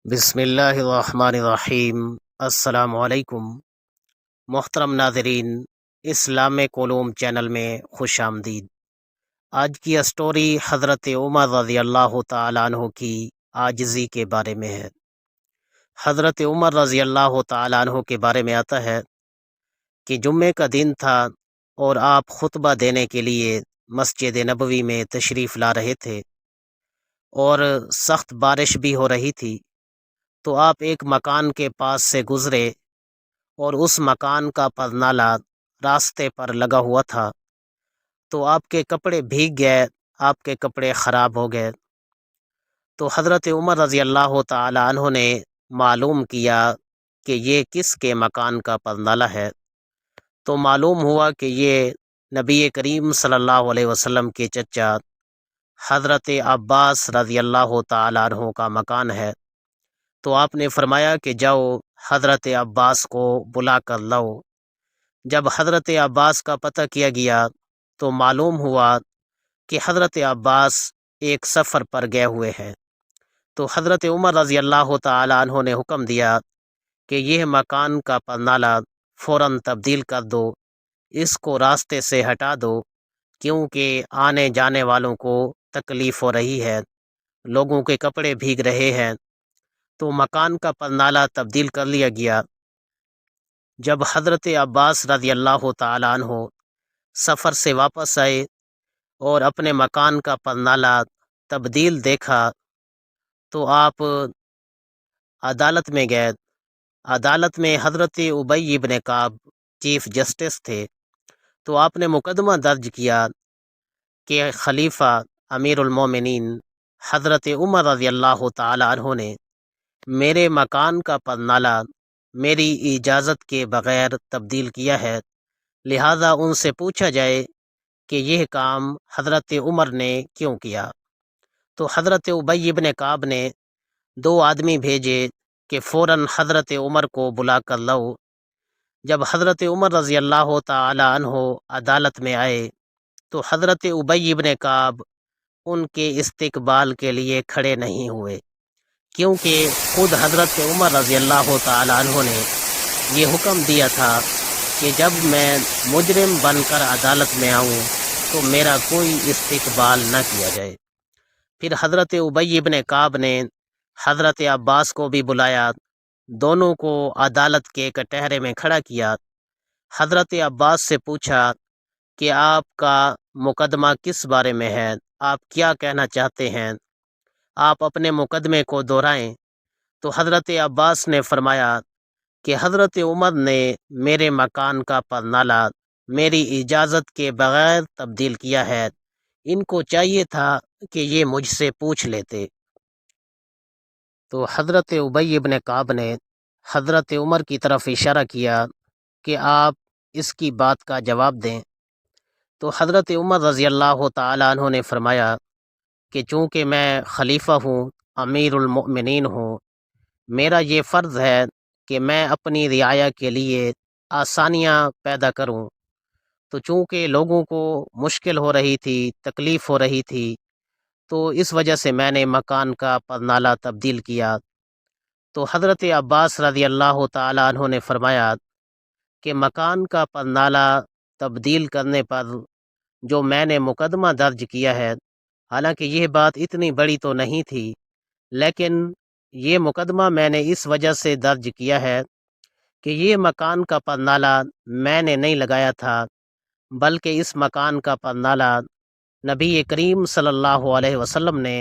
بسم اللہ الرحمن الرحیم۔ السلام علیکم محترم ناظرین، اسلامک علوم چینل میں خوش آمدید۔ آج کی اسٹوری حضرت عمر رضی اللہ تعالیٰ عنہ کی عاجزی کے بارے میں ہے۔ حضرت عمر رضی اللہ تعالیٰ عنہ کے بارے میں آتا ہے کہ جمعے کا دن تھا اور آپ خطبہ دینے کے لیے مسجد نبوی میں تشریف لا رہے تھے اور سخت بارش بھی ہو رہی تھی، تو آپ ایک مکان کے پاس سے گزرے اور اس مکان کا پرنالہ راستے پر لگا ہوا تھا، تو آپ کے کپڑے بھیگ گئے، آپ کے کپڑے خراب ہو گئے۔ تو حضرت عمر رضی اللہ تعالی عنہ نے معلوم کیا کہ یہ کس کے مکان کا پرنالہ ہے، تو معلوم ہوا کہ یہ نبی کریم صلی اللہ علیہ وسلم کے چچا حضرت عباس رضی اللہ تعالی عنہ کا مکان ہے۔ تو آپ نے فرمایا کہ جاؤ حضرت عباس کو بلا کر لاؤ۔ جب حضرت عباس کا پتہ کیا گیا تو معلوم ہوا کہ حضرت عباس ایک سفر پر گئے ہوئے ہیں۔ تو حضرت عمر رضی اللہ تعالی عنہ نے حکم دیا کہ یہ مکان کا پرنالہ فوراً تبدیل کر دو، اس کو راستے سے ہٹا دو، کیونکہ آنے جانے والوں کو تکلیف ہو رہی ہے، لوگوں کے کپڑے بھیگ رہے ہیں۔ تو مکان کا پرنالہ تبدیل کر لیا گیا۔ جب حضرت عباس رضی اللہ تعالی عنہ سفر سے واپس آئے اور اپنے مکان کا پرنالہ تبدیل دیکھا تو آپ عدالت میں گئے۔ عدالت میں حضرت ابی بن کعب چیف جسٹس تھے، تو آپ نے مقدمہ درج کیا کہ خلیفہ امیر المومنین حضرت عمر رضی اللہ تعالی عنہ نے میرے مکان کا پرنالہ میری اجازت کے بغیر تبدیل کیا ہے، لہذا ان سے پوچھا جائے کہ یہ کام حضرت عمر نے کیوں کیا۔ تو حضرت ابی بن کعب نے 2 آدمی بھیجے کہ فوراً حضرت عمر کو بلا کر لاؤ۔ جب حضرت عمر رضی اللہ تعالی عنہ عدالت میں آئے تو حضرت ابی بن کعب ان کے استقبال کے لیے کھڑے نہیں ہوئے، کیونکہ خود حضرت عمر رضی اللہ تعالی عنہ نے یہ حکم دیا تھا کہ جب میں مجرم بن کر عدالت میں آؤں تو میرا کوئی استقبال نہ کیا جائے۔ پھر حضرت ابی بن کعب نے حضرت عباس کو بھی بلایا، دونوں کو عدالت کے کٹہرے میں کھڑا کیا۔ حضرت عباس سے پوچھا کہ آپ کا مقدمہ کس بارے میں ہے، آپ کیا کہنا چاہتے ہیں، آپ اپنے مقدمے کو دہرائیں۔ تو حضرت عباس نے فرمایا کہ حضرت عمر نے میرے مکان کا پرنالہ میری اجازت کے بغیر تبدیل کیا ہے، ان کو چاہیے تھا کہ یہ مجھ سے پوچھ لیتے۔ تو حضرت ابی بن کعب نے حضرت عمر کی طرف اشارہ کیا کہ آپ اس کی بات کا جواب دیں۔ تو حضرت عمر رضی اللہ تعالی عنہ نے فرمایا کہ چونکہ میں خلیفہ ہوں، امیر المؤمنین ہوں، میرا یہ فرض ہے کہ میں اپنی رعایا کے لیے آسانیاں پیدا کروں۔ تو چونکہ لوگوں کو مشکل ہو رہی تھی، تکلیف ہو رہی تھی، تو اس وجہ سے میں نے مکان کا پرنالہ تبدیل کیا۔ تو حضرت عباس رضی اللہ تعالی عنہ نے فرمایا کہ مکان کا پرنالہ تبدیل کرنے پر جو میں نے مقدمہ درج کیا ہے، حالانکہ یہ بات اتنی بڑی تو نہیں تھی، لیکن یہ مقدمہ میں نے اس وجہ سے درج کیا ہے کہ یہ مکان کا پرنالہ میں نے نہیں لگایا تھا، بلکہ اس مکان کا پرنالہ نبی کریم صلی اللہ علیہ وسلم نے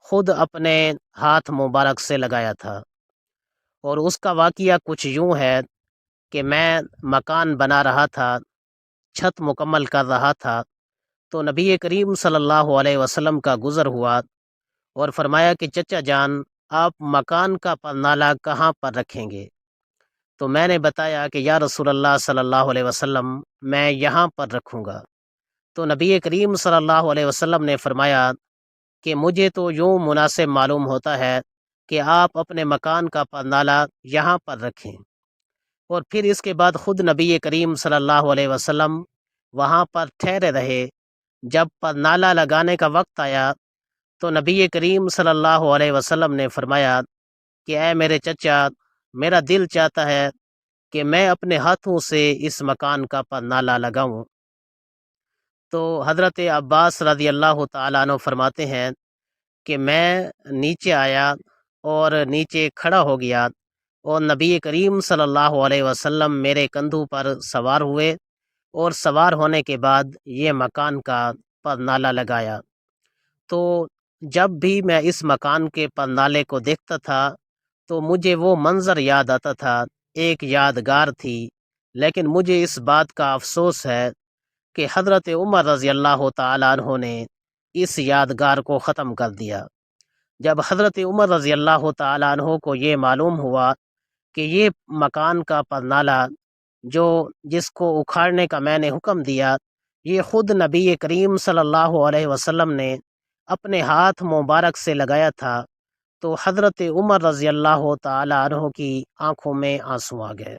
خود اپنے ہاتھ مبارک سے لگایا تھا۔ اور اس کا واقعہ کچھ یوں ہے کہ میں مکان بنا رہا تھا، چھت مکمل کر رہا تھا، تو نبی کریم صلی اللہ علیہ وسلم کا گزر ہوا اور فرمایا کہ چچا جان، آپ مکان کا پرنالہ کہاں پر رکھیں گے؟ تو میں نے بتایا کہ یا رسول اللہ صلی اللہ علیہ وسلم، میں یہاں پر رکھوں گا۔ تو نبی کریم صلی اللہ علیہ وسلم نے فرمایا کہ مجھے تو یوں مناسب معلوم ہوتا ہے کہ آپ اپنے مکان کا پرنالہ یہاں پر رکھیں۔ اور پھر اس کے بعد خود نبی کریم صلی اللہ علیہ وسلم وہاں پر ٹھہرے رہے۔ جب پرنالہ لگانے کا وقت آیا تو نبی کریم صلی اللہ علیہ وسلم نے فرمایا کہ اے میرے چچا، میرا دل چاہتا ہے کہ میں اپنے ہاتھوں سے اس مکان کا پرنالہ لگاؤں۔ تو حضرت عباس رضی اللہ تعالیٰ عنہ فرماتے ہیں کہ میں نیچے آیا اور نیچے کھڑا ہو گیا، اور نبی کریم صلی اللہ علیہ وسلم میرے کندھوں پر سوار ہوئے، اور سوار ہونے کے بعد یہ مکان کا پرنالہ لگایا۔ تو جب بھی میں اس مکان کے پرنالے کو دیکھتا تھا تو مجھے وہ منظر یاد آتا تھا، ایک یادگار تھی۔ لیکن مجھے اس بات کا افسوس ہے کہ حضرت عمر رضی اللہ تعالیٰ عنہ نے اس یادگار کو ختم کر دیا۔ جب حضرت عمر رضی اللہ تعالیٰ عنہ کو یہ معلوم ہوا کہ یہ مکان کا پرنالہ جس کو اکھاڑنے کا میں نے حکم دیا، یہ خود نبی کریم صلی اللہ علیہ وسلم نے اپنے ہاتھ مبارک سے لگایا تھا، تو حضرت عمر رضی اللہ تعالی عنہ کی آنکھوں میں آنسو آ گئے،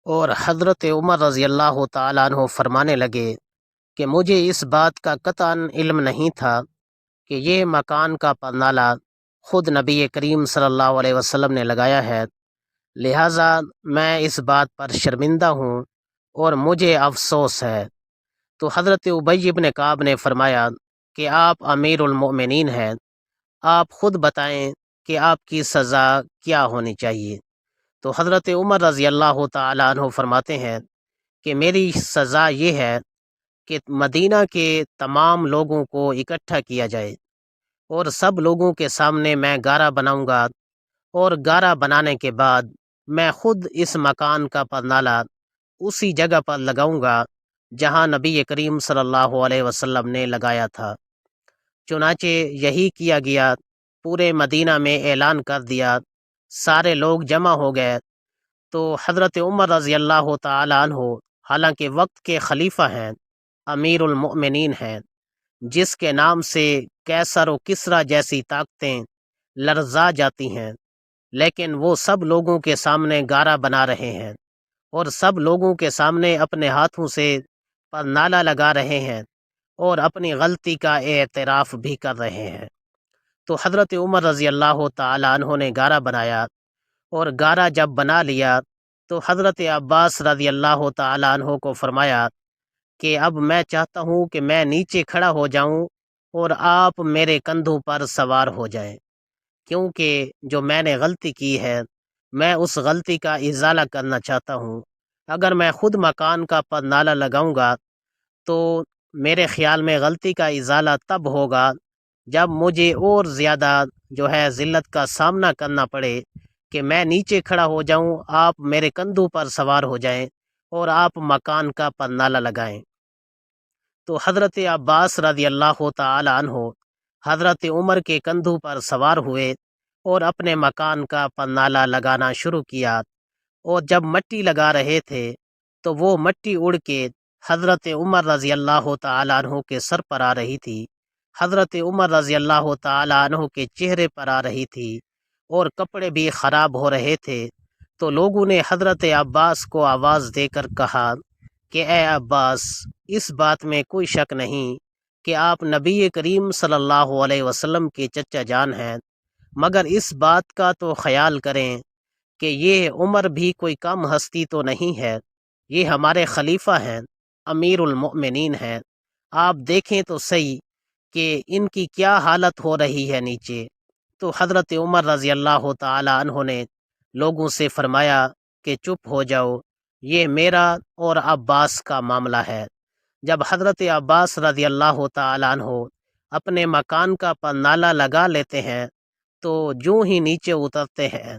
اور حضرت عمر رضی اللہ تعالی عنہ فرمانے لگے کہ مجھے اس بات کا قطعاً علم نہیں تھا کہ یہ مکان کا پرنالہ خود نبی کریم صلی اللہ علیہ وسلم نے لگایا ہے، لہٰذا میں اس بات پر شرمندہ ہوں اور مجھے افسوس ہے۔ تو حضرت ابی بن کعب نے فرمایا کہ آپ امیر المؤمنین ہیں، آپ خود بتائیں کہ آپ کی سزا کیا ہونی چاہیے۔ تو حضرت عمر رضی اللہ تعالی عنہ فرماتے ہیں کہ میری سزا یہ ہے کہ مدینہ کے تمام لوگوں کو اکٹھا کیا جائے، اور سب لوگوں کے سامنے میں گارا بناؤں گا، اور گارا بنانے کے بعد میں خود اس مکان کا پرنالہ اسی جگہ پر لگاؤں گا جہاں نبی کریم صلی اللہ علیہ وسلم نے لگایا تھا۔ چنانچہ یہی کیا گیا، پورے مدینہ میں اعلان کر دیا، سارے لوگ جمع ہو گئے۔ تو حضرت عمر رضی اللہ تعالی عنہ حالانکہ وقت کے خلیفہ ہیں، امیر المؤمنین ہیں، جس کے نام سے کیسر و کسریٰ جیسی طاقتیں لرزا جاتی ہیں، لیکن وہ سب لوگوں کے سامنے گارا بنا رہے ہیں، اور سب لوگوں کے سامنے اپنے ہاتھوں سے پرنالہ لگا رہے ہیں، اور اپنی غلطی کا اعتراف بھی کر رہے ہیں۔ تو حضرت عمر رضی اللہ تعالی عنہ نے گارا بنایا، اور گارا جب بنا لیا تو حضرت عباس رضی اللہ تعالی عنہ کو فرمایا کہ اب میں چاہتا ہوں کہ میں نیچے کھڑا ہو جاؤں اور آپ میرے کندھوں پر سوار ہو جائیں، کیونکہ جو میں نے غلطی کی ہے میں اس غلطی کا ازالہ کرنا چاہتا ہوں۔ اگر میں خود مکان کا پرنالہ لگاؤں گا تو میرے خیال میں غلطی کا ازالہ تب ہوگا جب مجھے اور زیادہ ذلت کا سامنا کرنا پڑے، کہ میں نیچے کھڑا ہو جاؤں، آپ میرے کندھوں پر سوار ہو جائیں اور آپ مکان کا پرنالہ لگائیں۔ تو حضرت عباس رضی اللہ تعالی عنہ حضرت عمر کے کندھوں پر سوار ہوئے اور اپنے مکان کا پرنالہ لگانا شروع کیا، اور جب مٹی لگا رہے تھے تو وہ مٹی اڑ کے حضرت عمر رضی اللہ تعالی عنہ کے سر پر آ رہی تھی، حضرت عمر رضی اللہ تعالی عنہ کے چہرے پر آ رہی تھی، اور کپڑے بھی خراب ہو رہے تھے۔ تو لوگوں نے حضرت عباس کو آواز دے کر کہا کہ اے عباس، اس بات میں کوئی شک نہیں کہ آپ نبی کریم صلی اللہ علیہ وسلم کے چچا جان ہیں، مگر اس بات کا تو خیال کریں کہ یہ عمر بھی کوئی کم ہستی تو نہیں ہے، یہ ہمارے خلیفہ ہیں، امیر المؤمنین ہیں، آپ دیکھیں تو صحیح کہ ان کی کیا حالت ہو رہی ہے نیچے۔ تو حضرت عمر رضی اللہ تعالی عنہ نے لوگوں سے فرمایا کہ چپ ہو جاؤ، یہ میرا اور عباس کا معاملہ ہے۔ جب حضرت عباس رضی اللہ تعالی عنہ اپنے مکان کا پرنالہ لگا لیتے ہیں تو جو ہی نیچے اترتے ہیں،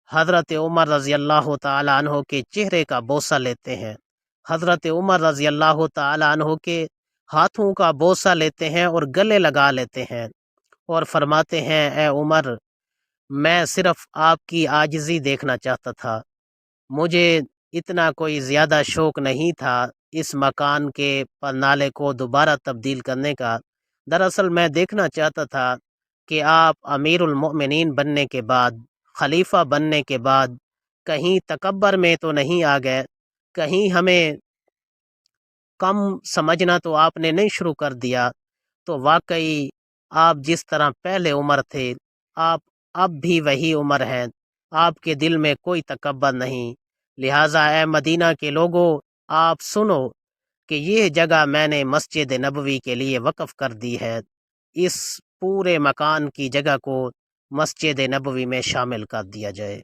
حضرت عمر رضی اللہ تعالی عنہ کے چہرے کا بوسہ لیتے ہیں، حضرت عمر رضی اللہ تعالی عنہ کے ہاتھوں کا بوسہ لیتے ہیں اور گلے لگا لیتے ہیں، اور فرماتے ہیں اے عمر، میں صرف آپ کی عاجزی دیکھنا چاہتا تھا، مجھے اتنا کوئی زیادہ شوق نہیں تھا اس مکان کے پرنالے کو دوبارہ تبدیل کرنے کا۔ دراصل میں دیکھنا چاہتا تھا کہ آپ امیر المؤمنین بننے کے بعد، خلیفہ بننے کے بعد کہیں تکبر میں تو نہیں آ گئے، کہیں ہمیں کم سمجھنا تو آپ نے نہیں شروع کر دیا۔ تو واقعی آپ جس طرح پہلے عمر تھے آپ اب بھی وہی عمر ہیں، آپ کے دل میں کوئی تکبر نہیں، لہٰذا اے مدینہ کے لوگوں آپ سنو کہ یہ جگہ میں نے مسجد نبوی کے لیے وقف کر دی ہے، اس پورے مکان کی جگہ کو مسجد نبوی میں شامل کر دیا جائے۔